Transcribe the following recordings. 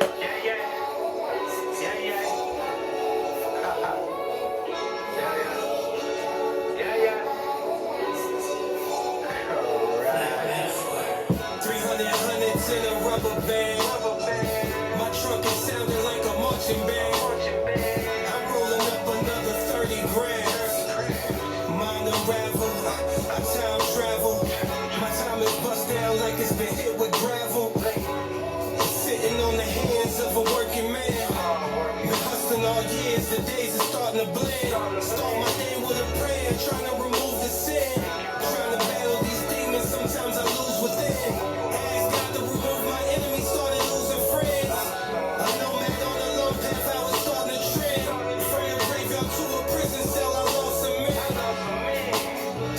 Yeah, yeah. Yeah, yeah. Yeah, yeah. Yeah, yeah. Alright. 300 hundreds in a rubber band. Rubber band. My truck is sounding like a marching band. Marching band. I'm rolling up another 30 grand. Mind unravel, I time travel. My time is bust down like it's been hit with gravel. Sitting on the hands of a working man. Been hustling all years, the days are starting to blend. Start my day with a prayer, trying to remove the sin. Trying to battle these demons, sometimes I lose within. Ask God to remove my enemies, started losing friends. A nomad on a long path, I was starting to trend. From the graveyard to a prison cell, I lost some men.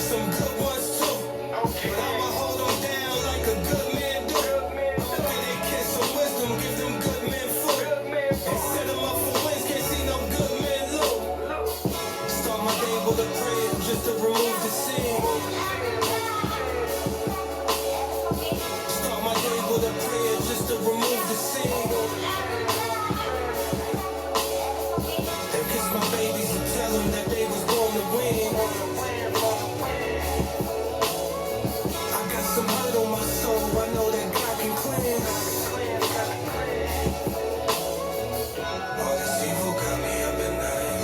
Some good ones too. But I'ma hold them down like a good man do. Give they kids some wisdom, give them good men food. And set them up for wins, can't see no good men lose. Start my day with a prayer just to remove the sin. Start my day with a prayer just to remove the sin. And kiss my babies and tell them that they was born to win. I got some hurt on my soul, I know that God can cleanse. All this evil got me up at night.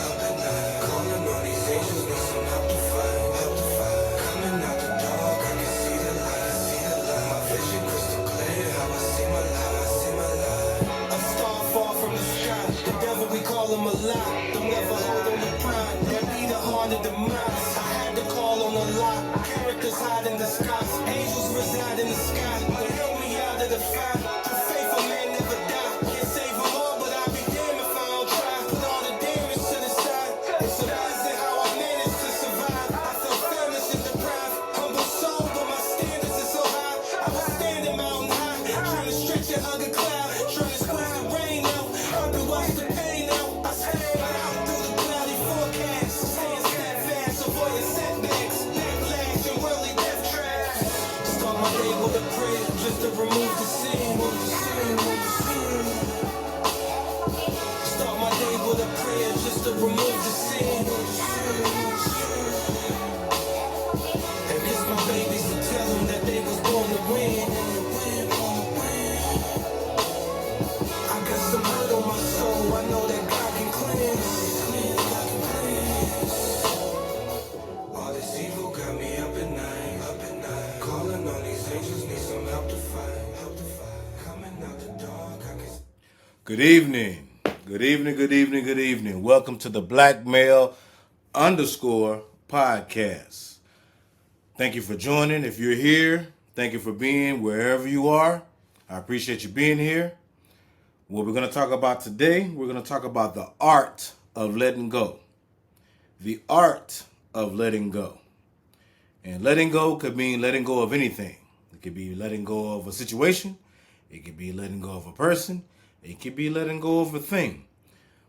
Calling on these angels, need some help to fight. Coming out the dark, I can see the light. My vision crystal clear, how I see my life. A star fall from the sky, the devil we call him a lie. Don't ever hold on to pride, that be the heart of demise. I had to call on a lie, characters hide in the skies. Angels reside in the sky, but help me out of the fire. Through faith a man never die, can't save them all, but I'll be damned if I don't try. Put all the damage to the side, it's amazing how I managed to survive. I felt famished and deprived, humble soul, but my standards are so high. I was standing mountain high, trying to stretch a hug a cloud, trying to squeeze the rain out, up and watch the pain out. I stand out through the cloudy forecast, staying steadfast, avoiding setbacks, backlash and worldly death traps. Start my day with a prayer just to remove the sin. Start my day with a prayer just to remove the sin. And kiss my babies and tell them that they was born to win. I got some hurt on my soul, I know that God can cleanse. All this evil got me up at night. Calling on these angels, need some help to fight. Coming out the dark, I can. Good evening. Good evening, good evening, good evening. Welcome to the Blackmail _ podcast. Thank you for joining. If you're here, thank you for being wherever you are. I appreciate you being here. What we're going to talk about today, we're going to talk about the art of letting go. The art of letting go. And letting go could mean letting go of anything. It could be letting go of a situation. It could be letting go of a person. It could be letting go of a thing.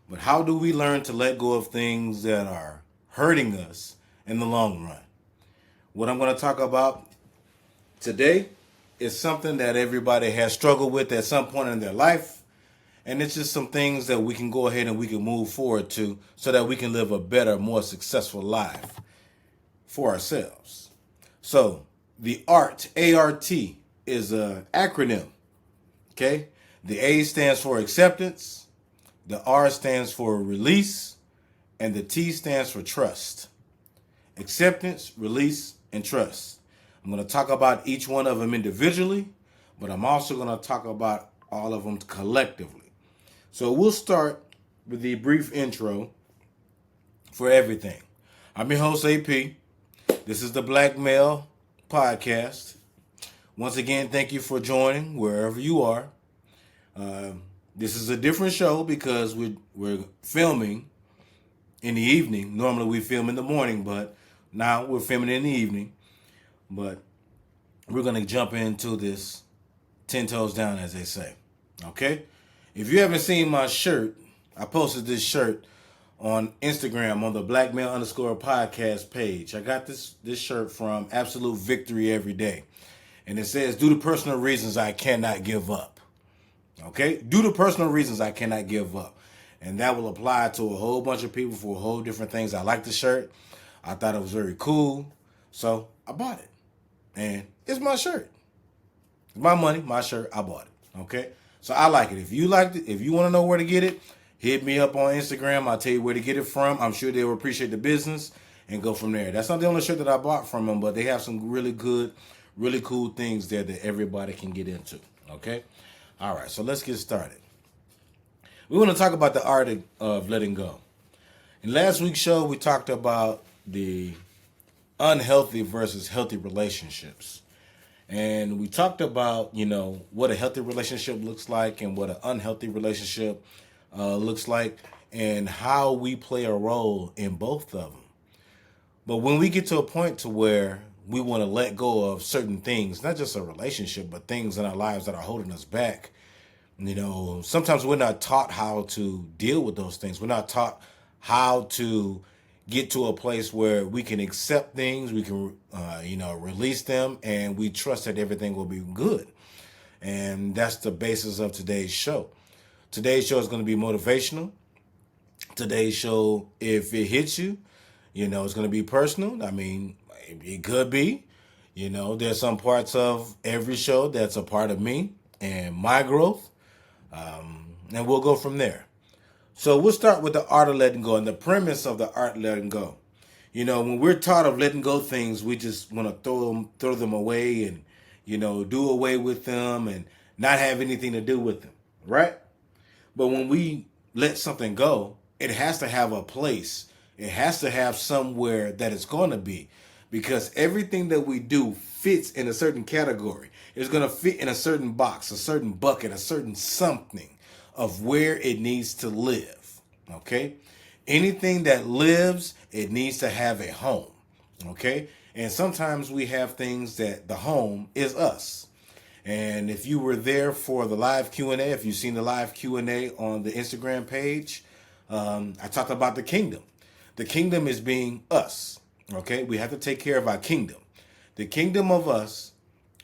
But how do we learn to let go of things that are hurting us in the long run? What I'm going to talk about today is something that everybody has struggled with at some point in their life. And it's just some things that we can go ahead and we can move forward to so that we can live a better, more successful life for ourselves. So the ART, A-R-T, is an acronym. Okay? The A stands for acceptance, the R stands for release, and the T stands for trust. Acceptance, release, and trust. I'm going to talk about each one of them individually, but I'm also going to talk about all of them collectively. So we'll start with the brief intro for everything. I'm your host, AP. This is the Blackmail podcast. Once again, thank you for joining wherever you are. This is a different show because we're filming in the evening. Normally we film in the morning, but now we're filming in the evening. But we're going to jump into this 10 toes down, as they say. Okay? If you haven't seen my shirt, I posted this shirt on Instagram on the Blackmail _ podcast page. I got this shirt from Absolute Victory Every Day. And it says, due to personal reasons, I cannot give up. Okay? Due to personal reasons, I cannot give up. And that will apply to a whole bunch of people for a whole different things. I like the shirt. I thought it was very cool. So I bought it. And it's my shirt. It's my money, my shirt. I bought it. Okay? So I like it. If you like it, if you want to know where to get it, hit me up on Instagram. I'll tell you where to get it from. I'm sure they'll appreciate the business and go from there. That's not the only shirt that I bought from them, but they have some really good, really cool things there that everybody can get into. Okay? All right, so let's get started. We want to talk about the art of letting go. In last week's show, we talked about the unhealthy versus healthy relationships. And we talked about, what a healthy relationship looks like and what an unhealthy relationship looks like and how we play a role in both of them. But when we get to a point to where we want to let go of certain things, not just a relationship, but things in our lives that are holding us back, sometimes we're not taught how to deal with those things. We're not taught how to get to a place where we can accept things, we can, release them, and we trust that everything will be good. And that's the basis of today's show. Today's show is going to be motivational. Today's show, if it hits you, it's going to be personal. I mean, it could be. There's some parts of every show that's a part of me and my growth. And we'll go from there. So we'll start with the art of letting go and the premise of the art of letting go. When we're taught of letting go things, we just want to throw them away and, do away with them and not have anything to do with them, right? But when we let something go, it has to have a place. It has to have somewhere that it's going to be, because everything that we do fits in a certain category. It's going to fit in a certain box, a certain bucket, a certain something of where it needs to live. Okay? Anything that lives, it needs to have a home. Okay? And sometimes we have things that the home is us. And if you were there for the live Q&A, if you've seen the live Q&A on the Instagram page, I talked about the kingdom. The kingdom is being us. Okay? We have to take care of our kingdom. The kingdom of us,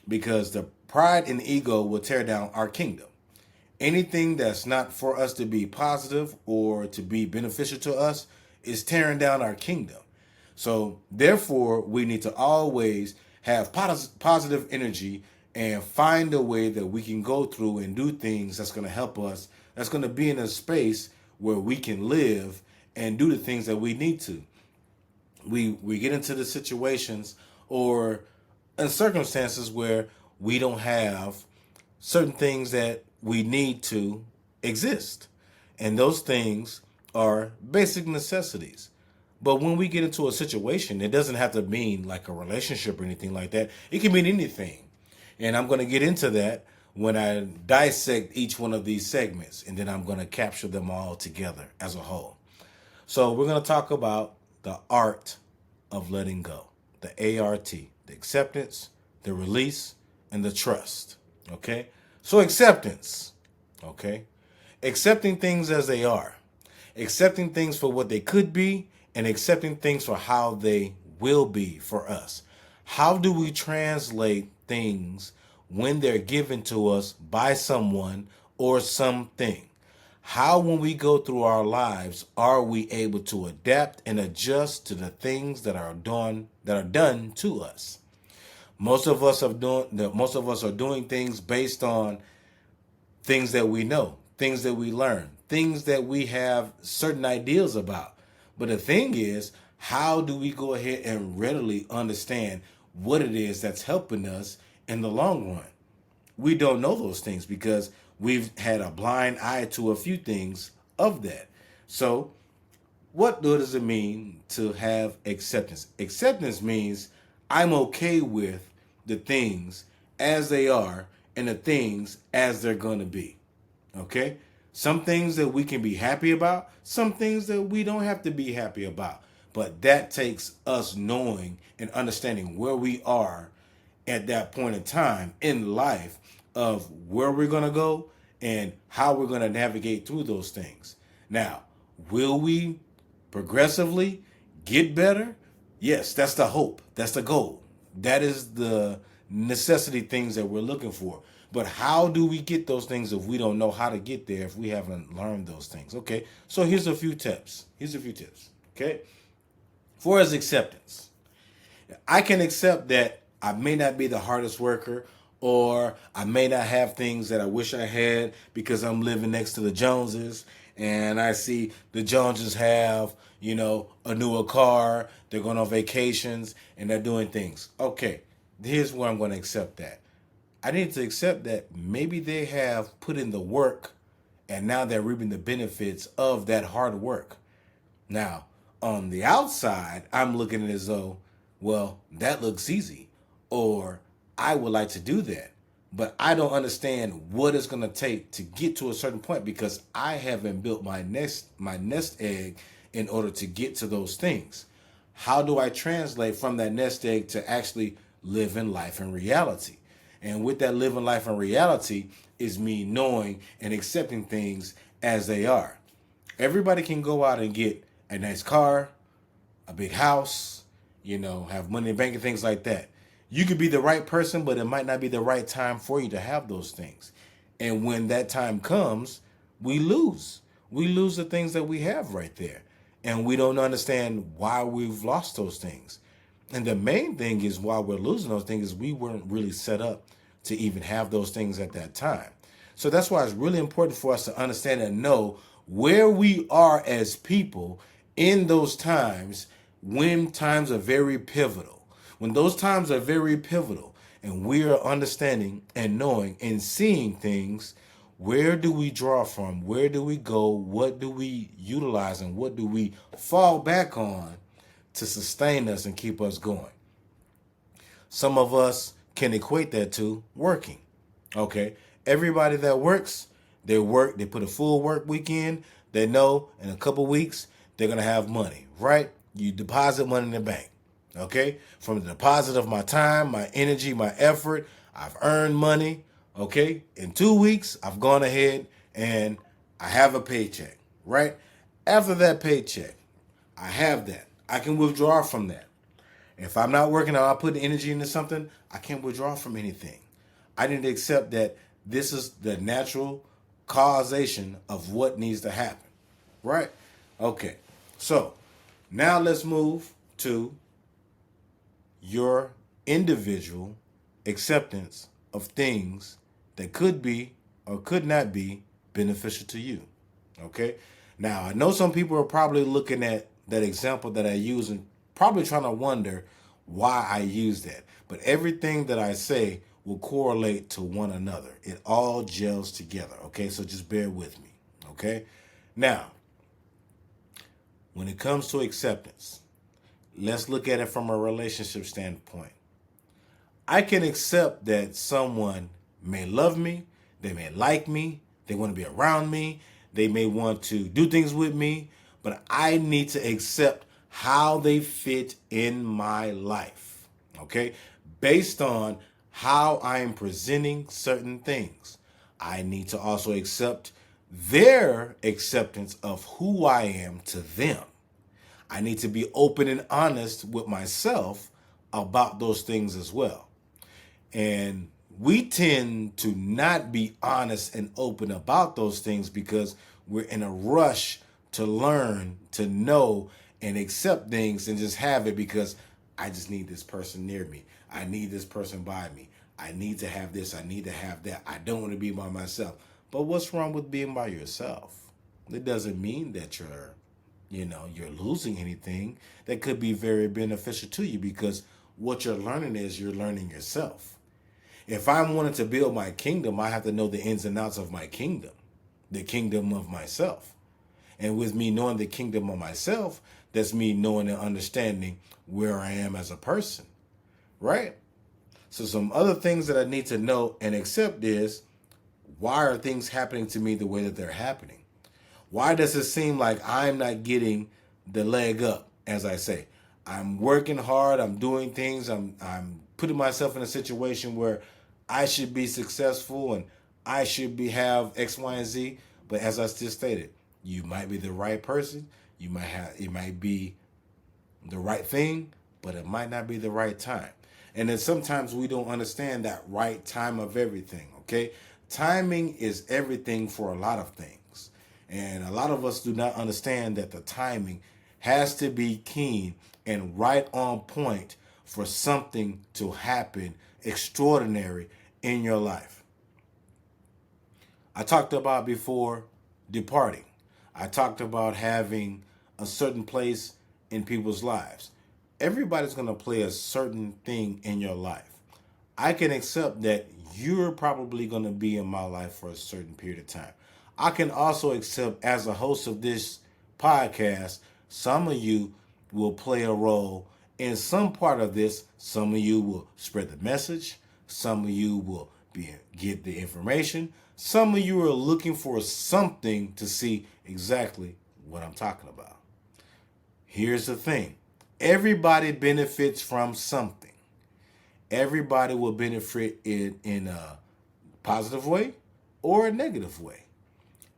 because the pride and ego will tear down our kingdom. Anything that's not for us to be positive or to be beneficial to us is tearing down our kingdom. So therefore, we need to always have positive energy and find a way that we can go through and do things that's going to help us, that's going to be in a space where we can live and do the things that we need to. We get into the situations or in circumstances where we don't have certain things that we need to exist. And those things are basic necessities. But when we get into a situation, it doesn't have to mean like a relationship or anything like that. It can mean anything. And I'm going to get into that when I dissect each one of these segments. And then I'm going to capture them all together as a whole. So we're going to talk about the art of letting go. The ART. The acceptance, the release, and the trust. Okay? So acceptance, okay? Accepting things as they are. Accepting things for what they could be and accepting things for how they will be for us. How do we translate things when they're given to us by someone or something? How, when we go through our lives, are we able to adapt and adjust to the things that are done to us? Most of us are doing things based on things that we know, things that we learn, things that we have certain ideas about. But the thing is, how do we go ahead and readily understand what it is that's helping us in the long run? We don't know those things because we've had a blind eye to a few things of that. So what does it mean to have acceptance? Acceptance means I'm okay with the things as they are and the things as they're going to be. Okay? Some things that we can be happy about, some things that we don't have to be happy about. But that takes us knowing and understanding where we are at that point in time in life of where we're going to go and how we're going to navigate through those things. Now, will we progressively get better? Yes, that's the hope. That's the goal. That is the necessity things that we're looking for. But how do we get those things if we don't know how to get there, if we haven't learned those things? Okay, so here's a few tips. Okay, for as acceptance, I can accept that I may not be the hardest worker, or I may not have things that I wish I had because I'm living next to the Joneses and I see the Joneses have, a newer car, they're going on vacations and they're doing things. Okay, here's where I'm going to accept that. I need to accept that maybe they have put in the work and now they're reaping the benefits of that hard work. Now, on the outside, I'm looking at it as though, well, that looks easy, or I would like to do that, but I don't understand what it's going to take to get to a certain point because I haven't built my nest egg in order to get to those things. How do I translate from that nest egg to actually living life in reality? And with that living life in reality is me knowing and accepting things as they are. Everybody can go out and get a nice car, a big house, have money in the bank and things like that. You could be the right person, but it might not be the right time for you to have those things. And when that time comes, we lose. We lose the things that we have right there. And we don't understand why we've lost those things. And the main thing is why we're losing those things is we weren't really set up to even have those things at that time. So that's why it's really important for us to understand and know where we are as people in those times when times are very pivotal. When those times are very pivotal and we are understanding and knowing and seeing things, where do we draw from? Where do we go? What do we utilize and what do we fall back on to sustain us and keep us going? Some of us can equate that to working. Okay. Everybody that works, they put a full work week in. They know in a couple weeks, they're going to have money, right? You deposit money in the bank. Okay. From the deposit of my time, my energy, my effort, I've earned money. Okay. In 2 weeks, I've gone ahead and I have a paycheck, right? After that paycheck, I have that. I can withdraw from that. If I'm not working or I put energy into something, I can't withdraw from anything. I need to accept that this is the natural causation of what needs to happen, right? Okay. So now let's move to your individual acceptance of things that could be or could not be beneficial to you. Okay. Now, I know some people are probably looking at that example that I use and probably trying to wonder why I use that. But everything that I say will correlate to one another. It all gels together. Okay. So just bear with me. Okay. Now, when it comes to acceptance, let's look at it from a relationship standpoint. I can accept that someone may love me, they may like me, they want to be around me, they may want to do things with me, but I need to accept how they fit in my life, okay? Based on how I am presenting certain things. I need to also accept their acceptance of who I am to them. I need to be open and honest with myself about those things as well. And we tend to not be honest and open about those things because we're in a rush to learn, to know, and accept things and just have it because I just need this person near me. I need this person by me. I need to have this. I need to have that. I don't want to be by myself. But what's wrong with being by yourself? It doesn't mean that you're losing anything that could be very beneficial to you because what you're learning is you're learning yourself. If I'm wanting to build my kingdom, I have to know the ins and outs of my kingdom, the kingdom of myself. And with me knowing the kingdom of myself, that's me knowing and understanding where I am as a person, right? So some other things that I need to know and accept is, why are things happening to me the way that they're happening? Why does it seem like I'm not getting the leg up, as I say? I'm working hard, I'm doing things, I'm putting myself in a situation where I should be successful and I should have X, Y, and Z. But as I just stated, you might be the right person, it might be the right thing, but it might not be the right time. And then sometimes we don't understand that right time of everything, Okay? Timing is everything for a lot of things. And a lot of us do not understand that the timing has to be keen and right on point for something to happen extraordinary in your life. I talked about before departing. I talked about having a certain place in people's lives. Everybody's going to play a certain thing in your life. I can accept that you're probably going to be in my life for a certain period of time. I can also accept, as a host of this podcast, some of you will play a role in some part of this. Some of you will spread the message. Some of you will get the information. Some of you are looking for something to see exactly what I'm talking about. Here's the thing. Everybody benefits from something. Everybody will benefit in a positive way or a negative way.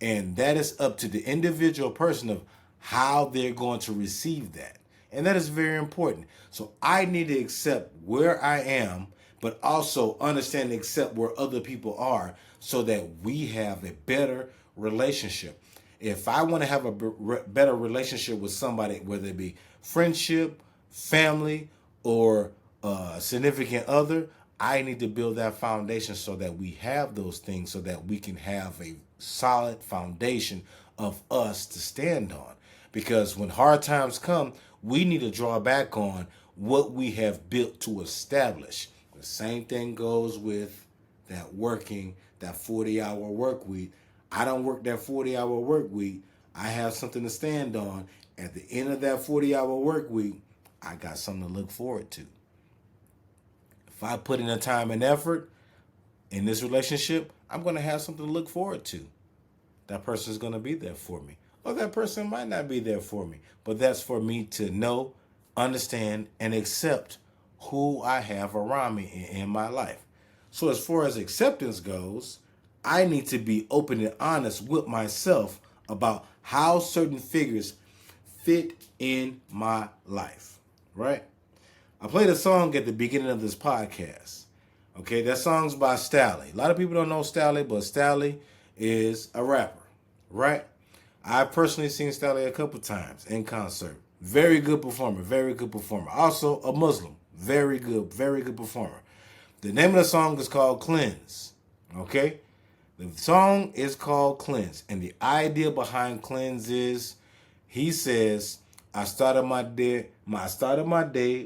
And that is up to the individual person of how they're going to receive that. And that is very important. So I need to accept where I am, but also understand and accept where other people are so that we have a better relationship. If I want to have a better relationship with somebody, whether it be friendship, family, or a significant other, I need to build that foundation so that we have those things so that we can have a solid foundation of us to stand on. Because when hard times come, we need to draw back on what we have built to establish. The same thing goes with that 40-hour work week. I don't work that 40-hour work week. I have something to stand on. At the end of that 40-hour work week, I got something to look forward to. If I put in the time and effort in this relationship, I'm going to have something to look forward to. That person is going to be there for me. Or that person might not be there for me. But that's for me to know, understand, and accept who I have around me in my life. So as far as acceptance goes, I need to be open and honest with myself about how certain figures fit in my life, right? I played a song at the beginning of this podcast. Okay, that song's by Stalley. A lot of people don't know Stalley, but Stalley is a rapper, right? I've personally seen Stalley a couple times in concert. Very good performer, very good performer. Also a Muslim, very good performer. The name of the song is called Cleanse, okay? The song is called Cleanse, and the idea behind Cleanse is, he says, I started my day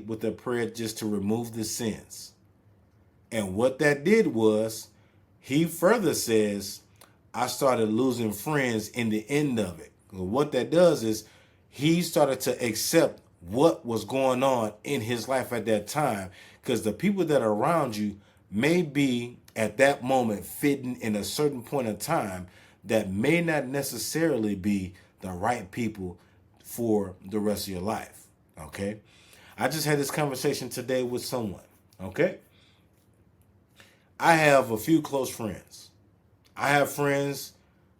with a prayer just to remove the sins. And what that did was, he further says, I started losing friends in the end of it. What that does is, he started to accept what was going on in his life at that time, because the people that are around you may be at that moment fitting in a certain point of time that may not necessarily be the right people for the rest of your life. Okay. I just had this conversation today with someone. Okay. I have a few close friends. I have friends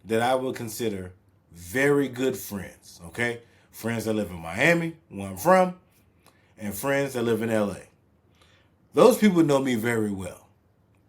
that I would consider very good friends. Okay. Friends that live in Miami, where I'm from, and friends that live in LA. Those people know me very well.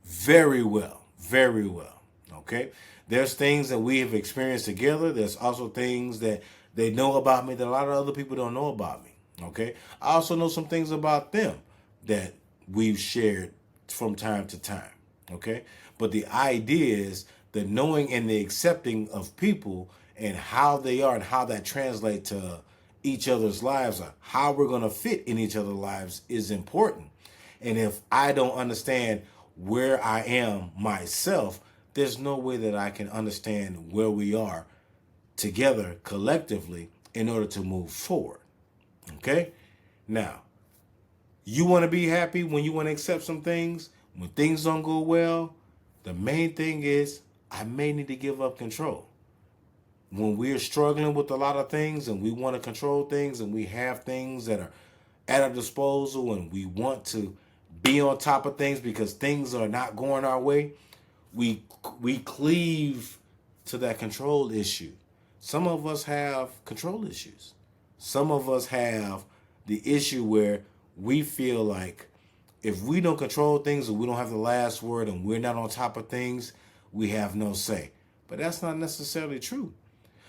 Very well. Very well. Okay. There's things that we have experienced together. There's also things that they know about me that a lot of other people don't know about me. Okay. I also know some things about them that we've shared from time to time. Okay. But the idea is the knowing and the accepting of people and how they are and how that translates to each other's lives or how we're going to fit in each other's lives is important. And if I don't understand where I am myself, there's no way that I can understand where we are together collectively in order to move forward. Okay? Now, you want to be happy when you want to accept some things. When things don't go well, the main thing is I may need to give up control. When we're struggling with a lot of things and we want to control things and we have things that are at our disposal and we want to be on top of things because things are not going our way, we cleave to that control issue. Some of us have control issues. Some of us have the issue where we feel like if we don't control things and we don't have the last word and we're not on top of things, we have no say. But that's not necessarily true.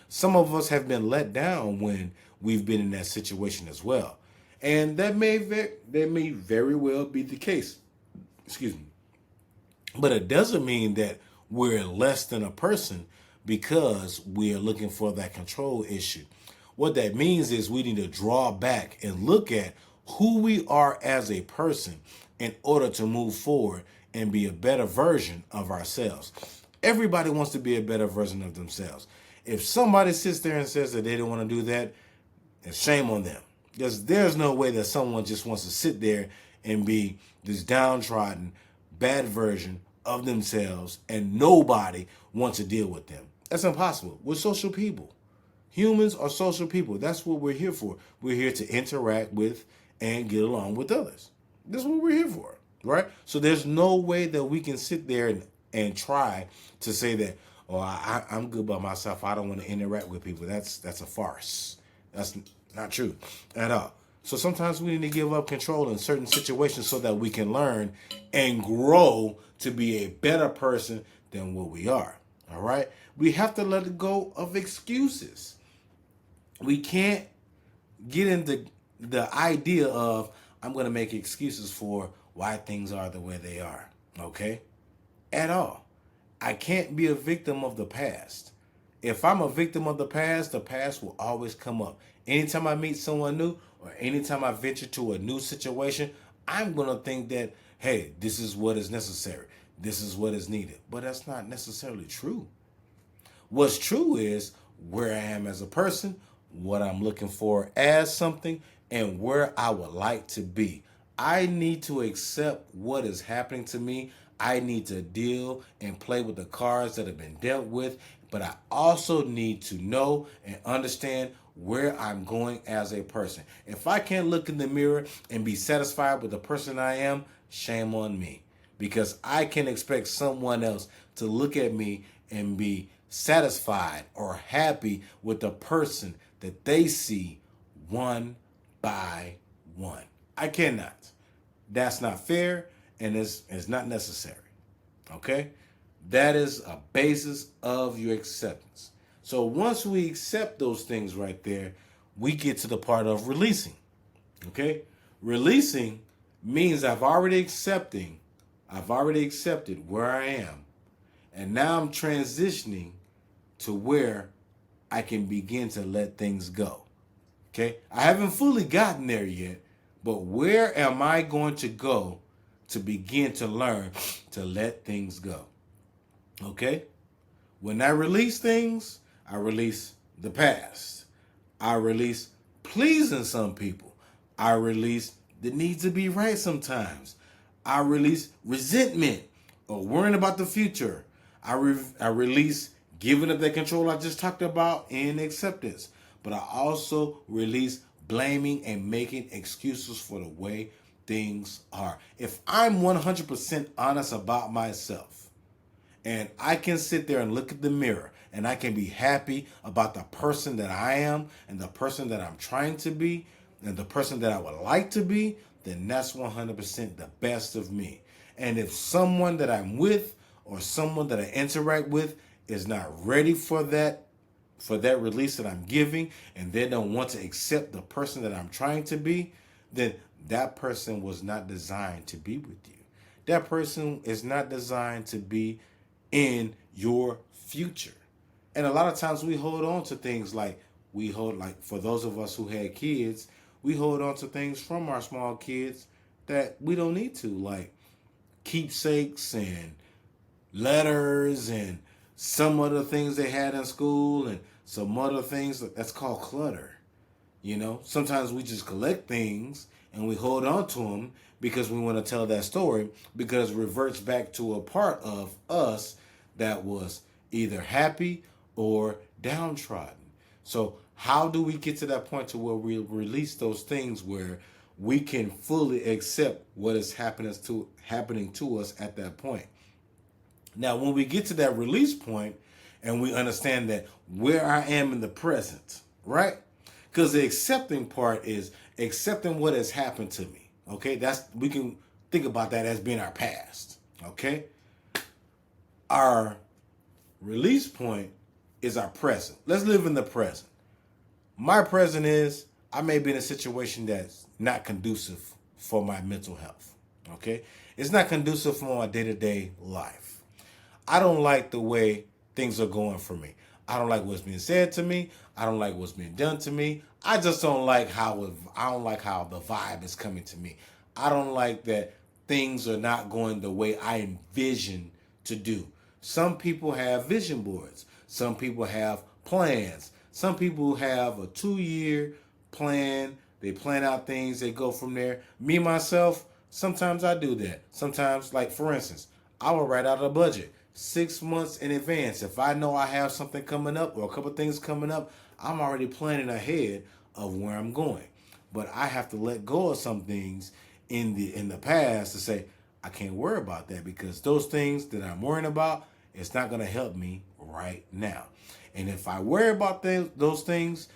Some of us have been let down when we've been in that situation as well. And that may very well be the case. Excuse me. But it doesn't mean that we're less than a person because we're looking for that control issue. What that means is we need to draw back and look at who we are as a person in order to move forward and be a better version of ourselves. Everybody wants to be a better version of themselves. If somebody sits there and says that they don't want to do that, then shame on them. There's no way that someone just wants to sit there and be this downtrodden, bad version of themselves and nobody wants to deal with them. That's impossible. We're social people. Humans are social people. That's what we're here for. We're here to interact with and get along with others. That's what we're here for, right? So there's no way that we can sit there and try to say that, oh, I'm good by myself. I don't want to interact with people. That's a farce. That's not true at all. So sometimes we need to give up control in certain situations so that we can learn and grow to be a better person than what we are. All right? We have to let go of excuses. We can't get into the idea of, I'm going to make excuses for why things are the way they are. Okay? At all. I can't be a victim of the past. If I'm a victim of the past will always come up. Anytime I meet someone new or anytime I venture to a new situation, I'm going to think that, hey, this is what is necessary. This is what is needed. But that's not necessarily true. What's true is where I am as a person, what I'm looking for as something, and where I would like to be. I need to accept what is happening to me. I need to deal and play with the cards that have been dealt with, but I also need to know and understand where I'm going as a person. If I can't look in the mirror and be satisfied with the person I am, shame on me, because I can expect someone else to look at me and be satisfied or happy with the person that they see one by one. I cannot. That's not fair, and it's not necessary. Okay? That is a basis of your acceptance. So once we accept those things right there, we get to the part of releasing. Okay? Releasing means I've already accepted where I am. And now I'm transitioning to where I can begin to let things go. Okay? I haven't fully gotten there yet, but where am I going to go to begin to learn to let things go? Okay? When I release things, I release the past. I release pleasing some people. I release the need to be right sometimes. I release resentment or worrying about the future. I release giving up that control I just talked about in acceptance. But I also release blaming and making excuses for the way things are. If I'm 100% honest about myself, and I can sit there and look at the mirror and I can be happy about the person that I am and the person that I'm trying to be and the person that I would like to be, then that's 100% the best of me. And if someone that I'm with or someone that I interact with is not ready for that release that I'm giving, and they don't want to accept the person that I'm trying to be, then that person was not designed to be with you. That person is not designed to be in your future. And a lot of times we hold on to things like for those of us who had kids, we hold on to things from our small kids that we don't need to, like keepsakes and letters and some other things they had in school and some other things that's called clutter. You know, sometimes we just collect things and we hold on to them because we want to tell that story, because it reverts back to a part of us that was either happy or downtrodden. So how do we get to that point to where we release those things where we can fully accept what is happening to us at that point? Now, when we get to that release point and we understand that where I am in the present, right? Because the accepting part is accepting what has happened to me. Okay, we can think about that as being our past. Okay? Our release point is our present. Let's live in the present. My present is I may be in a situation that's not conducive for my mental health. Okay? It's not conducive for my day-to-day life. I don't like the way things are going for me. I don't like what's being said to me. I don't like what's being done to me. I just don't like how the vibe is coming to me. I don't like that things are not going the way I envision to do. Some people have vision boards. Some people have plans. Some people have a 2-year plan. They plan out things. They go from there. Me, myself, sometimes I do that. Sometimes, like for instance, I will write out a budget 6 months in advance. If I know I have something coming up or a couple things coming up, I'm already planning ahead of where I'm going. But I have to let go of some things in the past to say, I can't worry about that because those things that I'm worrying about, it's not going to help me right now. And if I worry about those things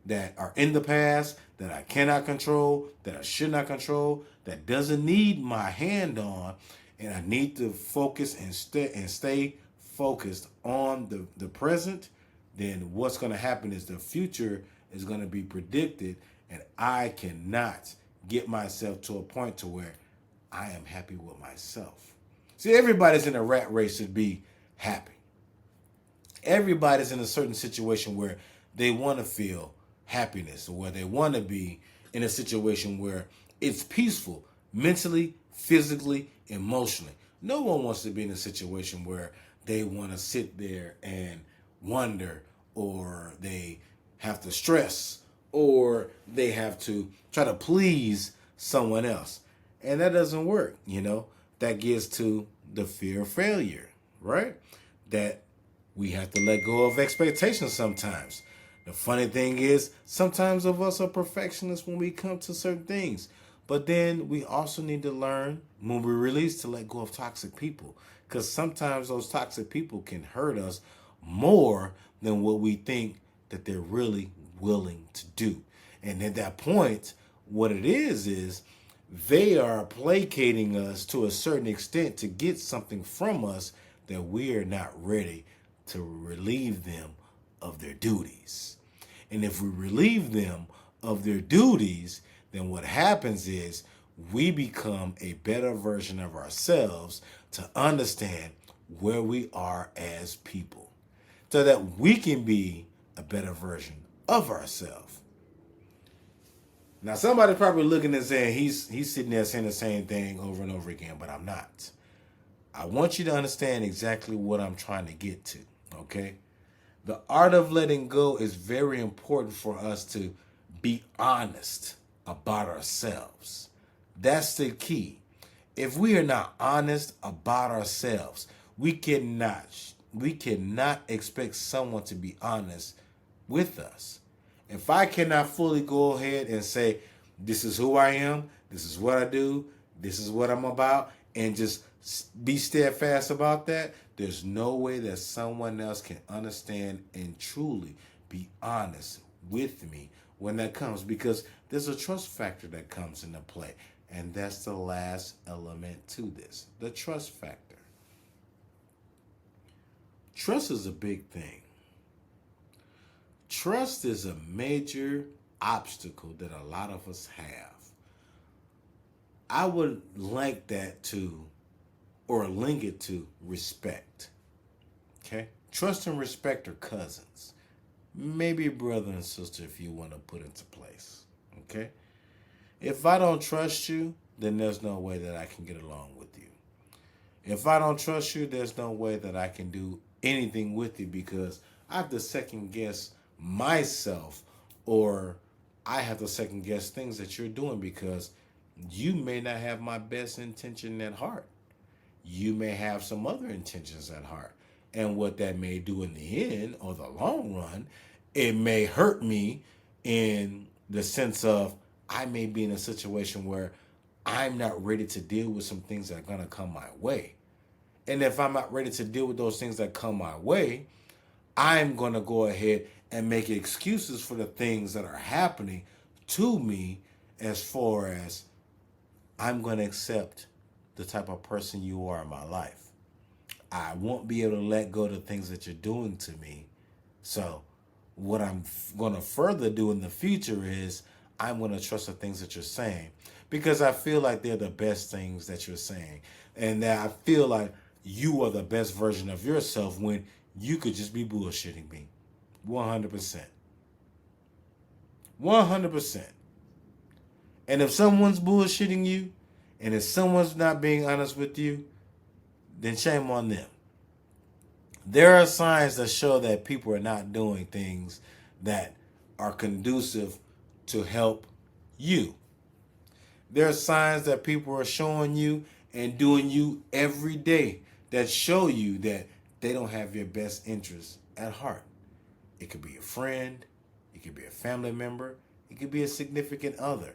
that are in the past, that I cannot control, that I should not control, that doesn't need my hand on, and I need to focus and stay focused on the present, then what's going to happen is the future is going to be predicted, and I cannot get myself to a point to where I am happy with myself. See, everybody's in a rat race to be happy. Everybody's in a certain situation where they want to feel happiness, or where they want to be in a situation where it's peaceful mentally, physically, emotionally. No one wants to be in a situation where they want to sit there and wonder, or they have to stress, or they have to try to please someone else. And that doesn't work, That gets to the fear of failure, right? That we have to let go of expectations sometimes. The funny thing is, sometimes of us are perfectionists when we come to certain things. But then we also need to learn when we release to let go of toxic people. Because sometimes those toxic people can hurt us more than what we think that they're really willing to do. And at that point, what it is they are placating us to a certain extent to get something from us that we are not ready to relieve them of their duties. And if we relieve them of their duties, then what happens is we become a better version of ourselves to understand where we are as people, so that we can be a better version of ourselves. Now, somebody's probably looking and saying, he's sitting there saying the same thing over and over again, but I'm not. I want you to understand exactly what I'm trying to get to, okay? The art of letting go is very important for us to be honest about ourselves. That's the key. If we are not honest about ourselves, we cannot expect someone to be honest with us. If I cannot fully go ahead and say, this is who I am, this is what I do, this is what I'm about, and just be steadfast about that, there's no way that someone else can understand and truly be honest with me when that comes, because there's a trust factor that comes into play. And that's the last element to this, the trust factor. Trust is a big thing. Trust is a major obstacle that a lot of us have. I would like that to, or link it to, respect. Okay? Trust and respect are cousins. Maybe brother and sister if you want to put into place. Okay? If I don't trust you, then there's no way that I can get along with you. If I don't trust you, there's no way that I can do anything with you, because I have to second guess myself, or I have to second guess things that you're doing, because you may not have my best intention at heart. You may have some other intentions at heart. And what that may do in the end or the long run, it may hurt me in the sense of I may be in a situation where I'm not ready to deal with some things that are going to come my way. And if I'm not ready to deal with those things that come my way, I'm going to go ahead and make excuses for the things that are happening to me, as far as I'm going to accept the type of person you are in my life. I won't be able to let go of the things that you're doing to me. So what I'm going to further do in the future is I'm going to trust the things that you're saying because I feel like they're the best things that you're saying. And that I feel like you are the best version of yourself when you could just be bullshitting me. 100%. 100%. And if someone's bullshitting you, and if someone's not being honest with you, then shame on them. There are signs that show that people are not doing things that are conducive to help you. There are signs that people are showing you and doing you every day that show you that they don't have your best interests at heart. It could be a friend, it could be a family member, it could be a significant other.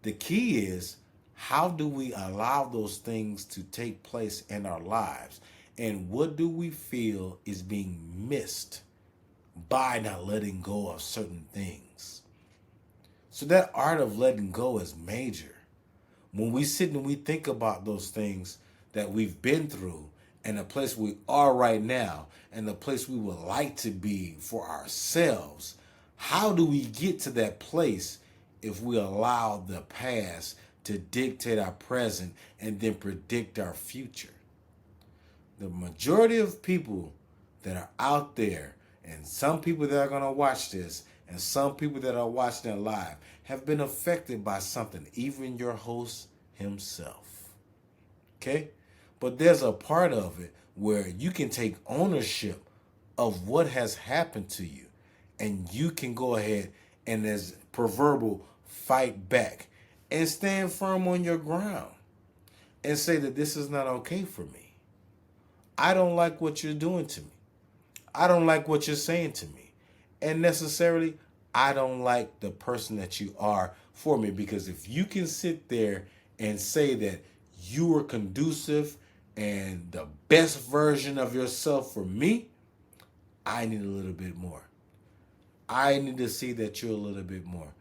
The key is, how do we allow those things to take place in our lives? And what do we feel is being missed by not letting go of certain things? So that art of letting go is major. When we sit and we think about those things that we've been through and the place we are right now and the place we would like to be for ourselves, how do we get to that place if we allow the past to dictate our present and then predict our future? The majority of people that are out there, and some people that are going to watch this, and some people that are watching it live, have been affected by something, even your host himself. Okay? But there's a part of it where you can take ownership of what has happened to you, and you can go ahead and, as proverbial, fight back and stand firm on your ground and say that this is not okay for me. I don't like what you're doing to me. I don't like what you're saying to me. And necessarily, I don't like the person that you are for me. Because if you can sit there and say that you are conducive and the best version of yourself for me, I need a little bit more. I need to see that you're a little bit more.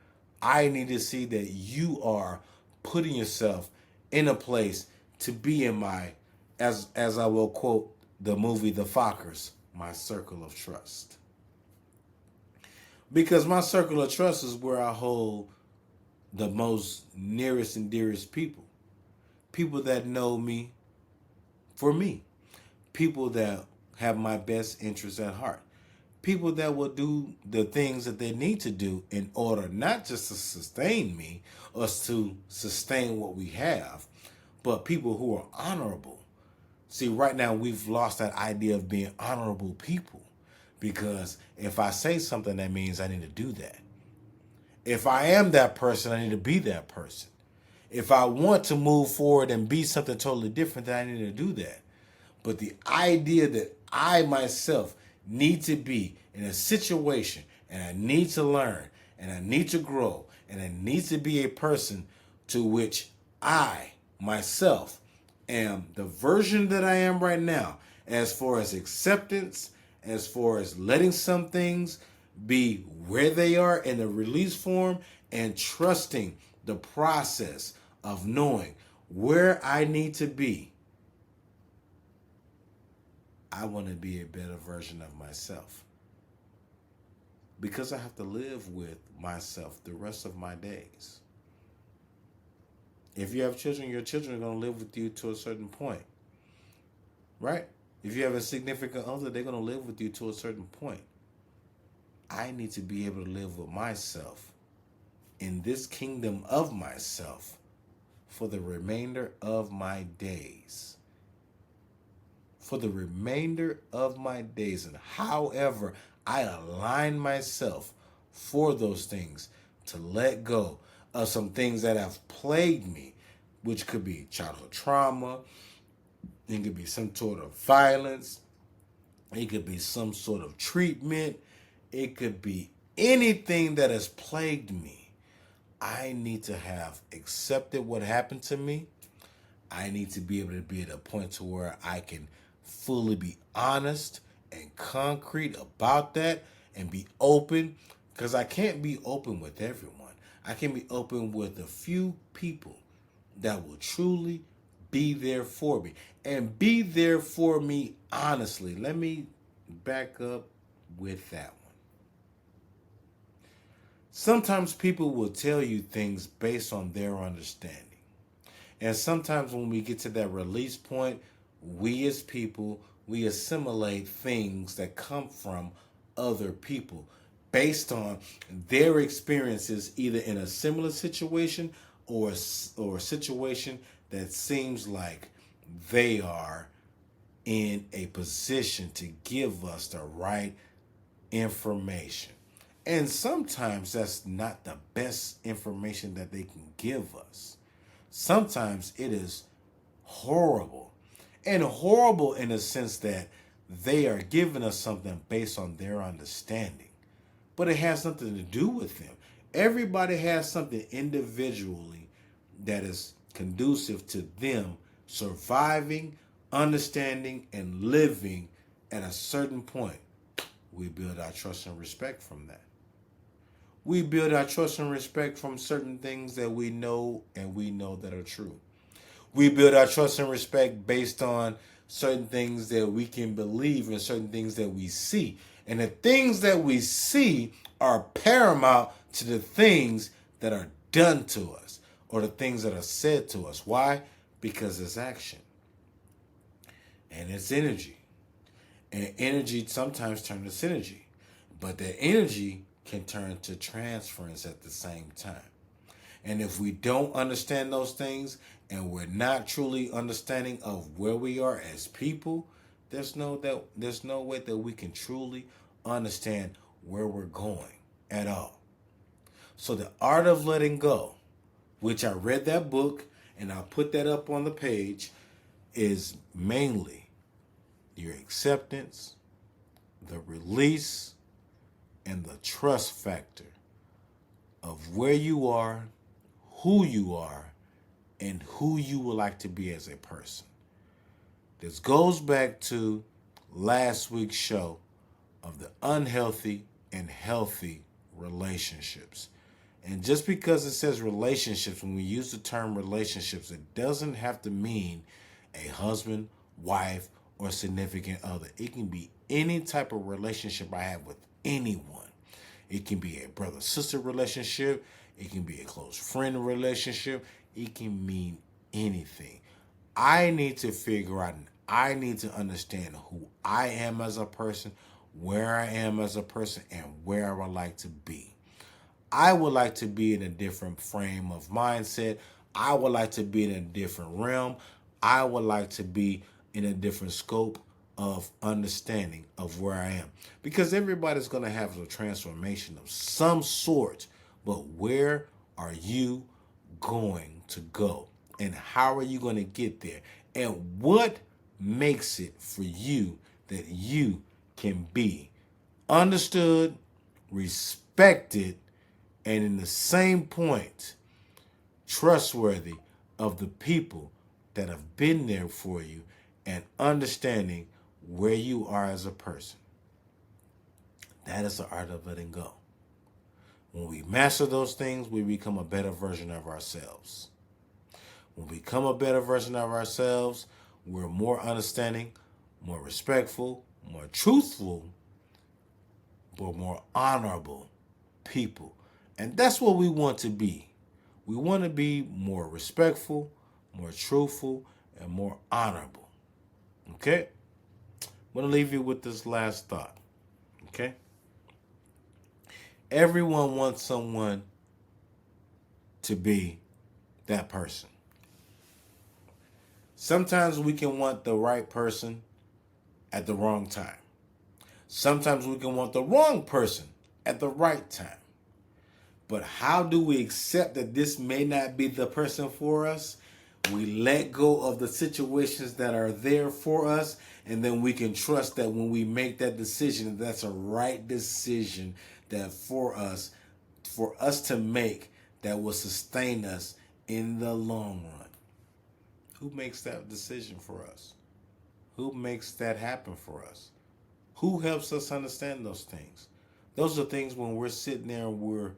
I need to see that you are putting yourself in a place to be in my, as I will quote the movie The Fockers, my circle of trust. Because my circle of trust is where I hold the most nearest and dearest people. People that know me for me. People that have my best interests at heart. People that will do the things that they need to do in order not just to sustain me or to sustain what we have, but people who are honorable. See, right now we've lost that idea of being honorable people, because if I say something, that means I need to do that. If I am that person, I need to be that person. If I want to move forward and be something totally different, then I need to do that. But the idea that I myself need to be in a situation and I need to learn and I need to grow and I need to be a person to which I myself am the version that I am right now, as far as acceptance, as far as letting some things be where they are in the release form, and trusting the process of knowing where I need to be. I want to be a better version of myself, because I have to live with myself the rest of my days. If you have children, your children are going to live with you to a certain point, right? If you have a significant other, they're going to live with you to a certain point. I need to be able to live with myself in this kingdom of myself for the remainder of my days. For the remainder of my days. And however I align myself for those things, to let go of some things that have plagued me, which could be childhood trauma, it could be some sort of violence, it could be some sort of treatment, it could be anything that has plagued me. I need to have accepted what happened to me. I need to be able to be at a point to where I can fully be honest and concrete about that and be open, because I can't be open with everyone. I can be open with a few people that will truly be there for me. And be there for me honestly. Let me back up with that one. Sometimes people will tell you things based on their understanding. And sometimes when we get to that release point, we as people, we assimilate things that come from other people based on their experiences either in a similar situation or a situation that seems like they are in a position to give us the right information. And sometimes that's not the best information that they can give us. Sometimes it is horrible. And horrible in the sense that they are giving us something based on their understanding. But it has nothing to do with them. Everybody has something individually that is conducive to them surviving, understanding, and living at a certain point. We build our trust and respect from that. We build our trust and respect from certain things that we know and we know that are true. We build our trust and respect based on certain things that we can believe and certain things that we see. And the things that we see are paramount to the things that are done to us or the things that are said to us. Why? Because it's action. And it's energy. And energy sometimes turns to synergy. But the energy can turn to transference at the same time. And if we don't understand those things and we're not truly understanding of where we are as people, there's no way that we can truly understand where we're going at all. So the art of letting go, which I read that book and I'll put that up on the page, is mainly your acceptance, the release, and the trust factor of where you are, who you are, and who you would like to be as a person. This goes back to last week's show of the unhealthy and healthy relationships. And just because it says relationships, when we use the term relationships, it doesn't have to mean a husband, wife, or significant other. It can be any type of relationship I have with anyone. It can be a brother-sister relationship. It can be a close friend relationship. It can mean anything. I need to figure out and I need to understand who I am as a person, where I am as a person, and where I would like to be. I would like to be in a different frame of mindset. I would like to be in a different realm. I would like to be in a different scope of understanding of where I am. Because everybody's going to have a transformation of some sort. But where are you going to go? And how are you going to get there? And what makes it for you that you can be understood, respected, and in the same point, trustworthy of the people that have been there for you and understanding where you are as a person. That is the art of letting go. When we master those things, we become a better version of ourselves. When we become a better version of ourselves, we're more understanding, more respectful, more truthful, but more honorable people. And that's what we want to be. We want to be more respectful, more truthful, and more honorable. Okay? I'm going to leave you with this last thought. Okay? Everyone wants someone to be that person. Sometimes we can want the right person at the wrong time. Sometimes we can want the wrong person at the right time. But how do we accept that this may not be the person for us? We let go of the situations that are there for us, and then we can trust that when we make that decision, that's a right decision that for us to make that will sustain us in the long run. Who makes that decision for us? Who makes that happen for us? Who helps us understand those things? Those are things when we're sitting there and we're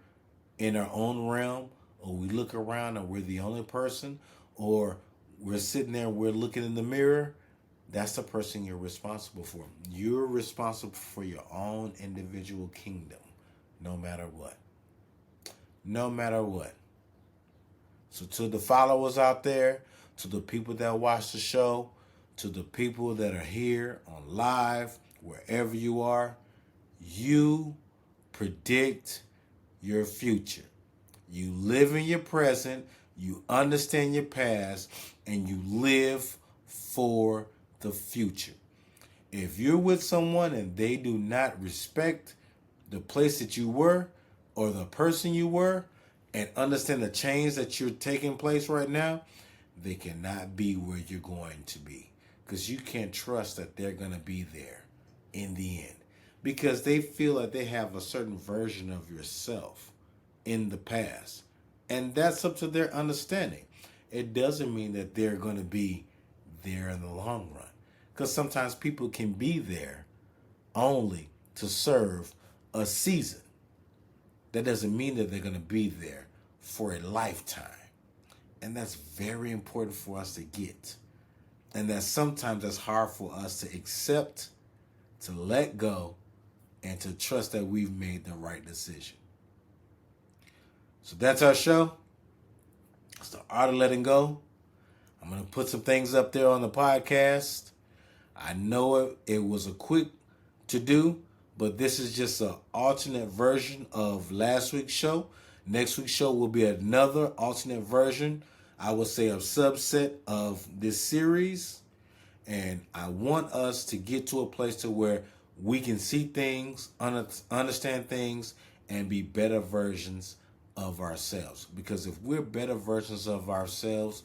in our own realm, or we look around and we're the only person, or we're sitting there, we're looking in the mirror, that's the person you're responsible for. You're responsible for your own individual kingdom, no matter what. No matter what. So to the followers out there, to the people that watch the show, to the people that are here on live, wherever you are, you predict your future. You live in your present, you understand your past, and you live for the future. If you're with someone and they do not respect the place that you were or the person you were and understand the change that you're taking place right now, they cannot be where you're going to be, because you can't trust that they're going to be there in the end, because they feel that they have a certain version of yourself in the past, and that's up to their understanding. It doesn't mean that they're going to be there in the long run, because sometimes people can be there only to serve a season. That doesn't mean that they're going to be there for a lifetime. And that's very important for us to get. And that sometimes that's hard for us to accept, to let go, and to trust that we've made the right decision. So that's our show. It's the art of letting go. I'm going to put some things up there on the podcast. I know it was a quick to do, but this is just an alternate version of last week's show. Next week's show will be another alternate version, I would say a subset of this series. And I want us to get to a place to where we can see things, understand things, and be better versions of ourselves. Because if we're better versions of ourselves,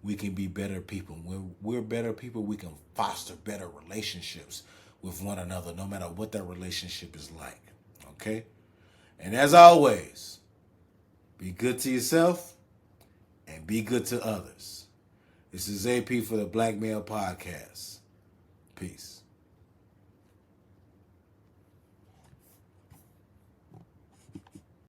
we can be better people. When we're better people, we can foster better relationships with one another, no matter what that relationship is like. Okay? And as always, be good to yourself and be good to others. This is AP for the Black Male Podcast. Peace.